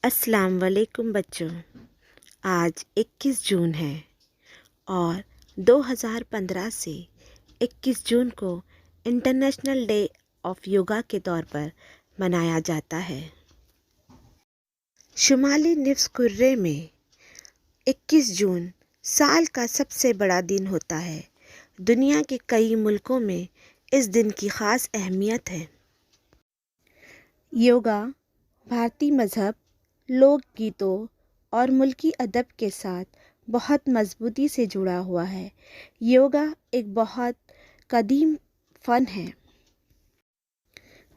अस्सलाम वालेकुम बच्चों। आज 21 जून है और 2015 से 21 जून को इंटरनेशनल डे ऑफ योगा के तौर पर मनाया जाता है। शुमाली निफ्स कुर्रे में 21 जून साल का सबसे बड़ा दिन होता है। दुनिया के कई मुल्कों में इस दिन की ख़ास अहमियत है। योगा भारतीय मज़हब, लोकगीतों और मुल्की अदब के साथ बहुत मज़बूती से जुड़ा हुआ है। योगा एक बहुत कदीम फ़न है।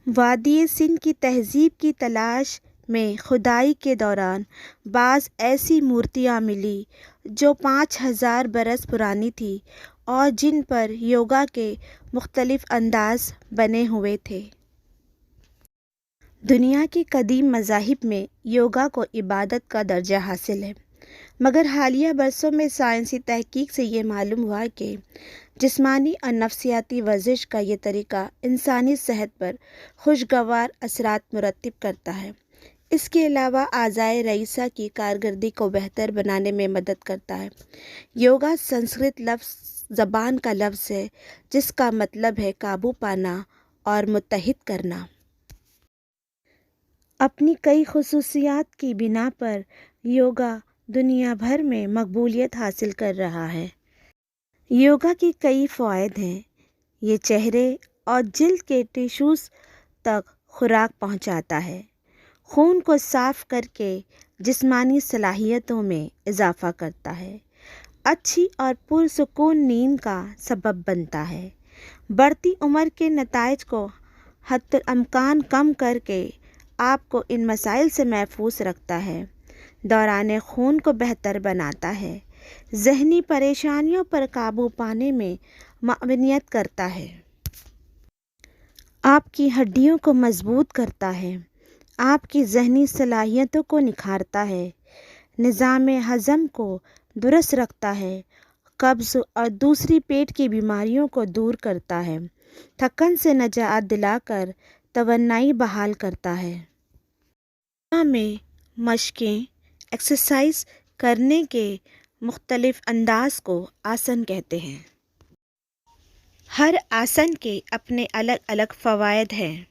वादी सिंध की तहज़ीब की तलाश में खुदाई के दौरान बाज़ ऐसी मूर्तियाँ मिली जो 5000 बरस पुरानी थी और जिन पर योगा के मुख्तलिफ़ अंदाज़ बने हुए थे। दुनिया के कदीम मज़ाहिब में योगा को इबादत का दर्जा हासिल है, मगर हालिया बरसों में साइंसी तहकीक से ये मालूम हुआ कि जिस्मानी और नफ्सियाती वर्जिश का ये तरीका इंसानी सेहत पर खुशगवार असरात मुरत्तिब करता है। इसके अलावा आज़ाए रईसा की कारकर्दगी को बेहतर बनाने में मदद करता है। योगा संस्कृत लफ्ज़ ज़बान का लफ्ज़ है जिसका मतलब है काबू पाना और मुत्तहिद करना। अपनी कई खुसूसियात की बिना पर योगा दुनिया भर में मकबूलियत हासिल कर रहा है। योगा के कई फ़वाइद हैं। ये चेहरे और जिल्द के टिश्यूज़ तक खुराक पहुंचाता है, खून को साफ़ करके जिस्मानी सलाहियतों में इजाफ़ा करता है, अच्छी और पुरसुकून नींद का सबब बनता है, बढ़ती उम्र के नताइज को हद्दुल इम्कान कम करके आपको इन मसाइल से महफूज रखता है, दौरान खून को बेहतर बनाता है, ज़हनी परेशानियों पर काबू पाने में मअवनियत करता है, आपकी हड्डियों को मजबूत करता है, आपकी ज़हनी सलाहियतों को निखारता है, निज़ाम हज़म को दुरुस्त रखता है, कब्ज़ और दूसरी पेट की बीमारियों को दूर करता है, थकन से निजात दिलाकर तवन्नाई बहाल करता है। में मशकें एक्सरसाइज करने के मुख्तलिफ़ अंदाज को आसन कहते हैं। हर आसन के अपने अलग अलग फ़वाइद हैं।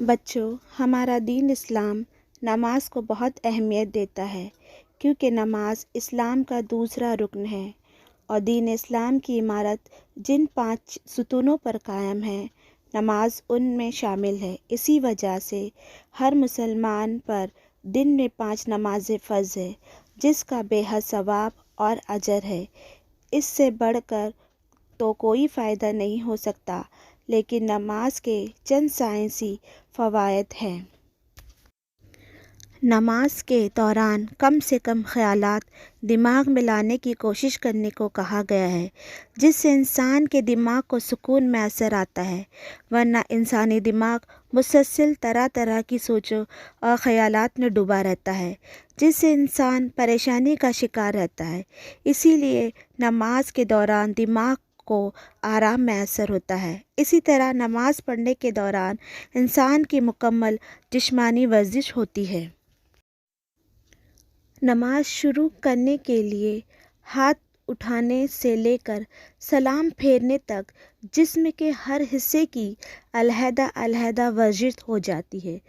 बच्चों, हमारा दीन इस्लाम नमाज को बहुत अहमियत देता है क्योंकि नमाज इस्लाम का दूसरा रुकन है और दीन इस्लाम की इमारत जिन 5 सुतूनों पर कायम है, नमाज उनमें शामिल है। इसी वजह से हर मुसलमान पर दिन में 5 नमाज़ें फ़र्ज़ है जिसका बेहद सवाब और अजर है। इससे बढ़कर तो कोई फ़ायदा नहीं हो सकता, लेकिन नमाज के चंद साइंसी फ़वाइद हैं। नमाज के दौरान कम से कम ख़यालात दिमाग में लाने की कोशिश करने को कहा गया है, जिससे इंसान के दिमाग को सुकून मैसर आता है, वरना इंसानी दिमाग मुसलसल तरह तरह की सोचों और ख़यालात में डूबा रहता है, जिससे इंसान परेशानी का शिकार रहता है। इसीलिए नमाज के दौरान दिमाग को आराम मैसर होता है। इसी तरह नमाज पढ़ने के दौरान इंसान की मुकम्मल जिस्मानी वर्जिश होती है। नमाज शुरू करने के लिए हाथ उठाने से लेकर सलाम फेरने तक जिस्म के हर हिस्से की अलहदा अलहदा वर्जिश हो जाती है।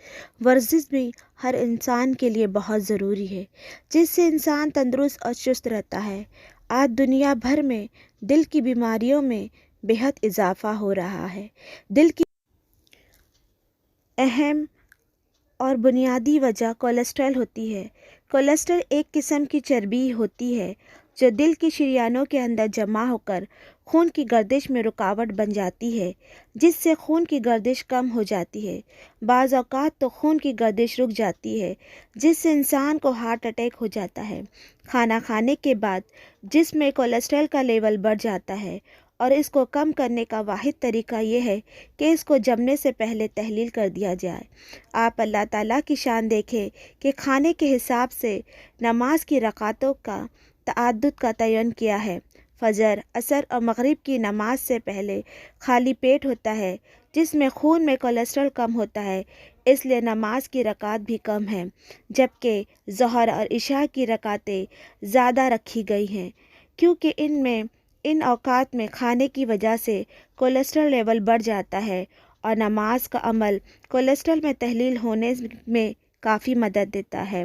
वर्जिश भी हर इंसान के लिए बहुत ज़रूरी है, जिससे इंसान तंदुरुस्त और चुस्त रहता है। आज दुनिया भर में दिल की बीमारियों में बेहद इजाफ़ा हो रहा है। दिल की अहम और बुनियादी वजह कोलेस्ट्रॉल होती है। कोलेस्ट्रॉल एक किस्म की चर्बी होती है जो दिल की शरीयानों के अंदर जमा होकर खून की गर्दिश में रुकावट बन जाती है, जिससे खून की गर्दिश कम हो जाती है। बाज़ औक़ात तो खून की गर्दिश रुक जाती है, जिससे इंसान को हार्ट अटैक हो जाता है। खाना खाने के बाद जिस्म में कोलेस्ट्रॉल का लेवल बढ़ जाता है और इसको कम करने का वाहिद तरीका ये है कि इसको जमने से पहले तहलील कर दिया जाए। आप अल्लाह ताला की शान देखें कि खाने के हिसाब से नमाज की रकातों का तअद्दुद का तयन किया है। फ़जर, असर और मगरिब की नमाज से पहले खाली पेट होता है, जिसमें खून में कोलेस्ट्रॉल कम होता है। اس لیے نماز کی رکعت بھی کم ہے، جبکہ ظہر اور عشاء کی رکعتیں زیادہ رکھی گئی ہیں، کیونکہ ان اوقات میں کھانے کی وجہ سے کولیسٹرول لیول بڑھ جاتا ہے، اور نماز کا عمل کولیسٹرول میں تحلیل ہونے میں کافی مدد دیتا ہے۔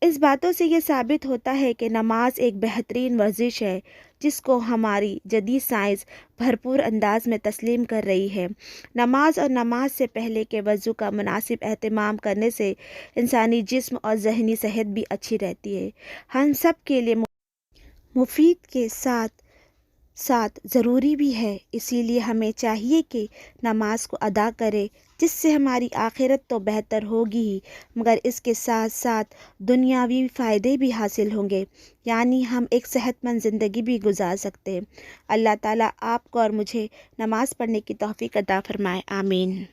اس باتوں سے یہ ثابت ہوتا ہے کہ نماز ایک بہترین ورزش ہے جس کو ہماری جدید سائنس بھرپور انداز میں تسلیم کر رہی ہے۔ نماز اور نماز سے پہلے کے وضو کا مناسب اہتمام کرنے سے انسانی جسم اور ذہنی صحت بھی اچھی رہتی ہے۔ ہم سب کے لیے مفید کے ساتھ ساتھ ضروری بھی ہے، اسی لیے ہمیں چاہیے کہ نماز کو ادا کرے، جس سے ہماری آخرت تو بہتر ہوگی ہی، مگر اس کے ساتھ ساتھ دنیاوی فائدے بھی حاصل ہوں گے، یعنی ہم ایک صحت مند زندگی بھی گزار سکتے ہیں۔ اللہ تعالیٰ آپ کو اور مجھے نماز پڑھنے کی توفیق عطا فرمائے، آمین۔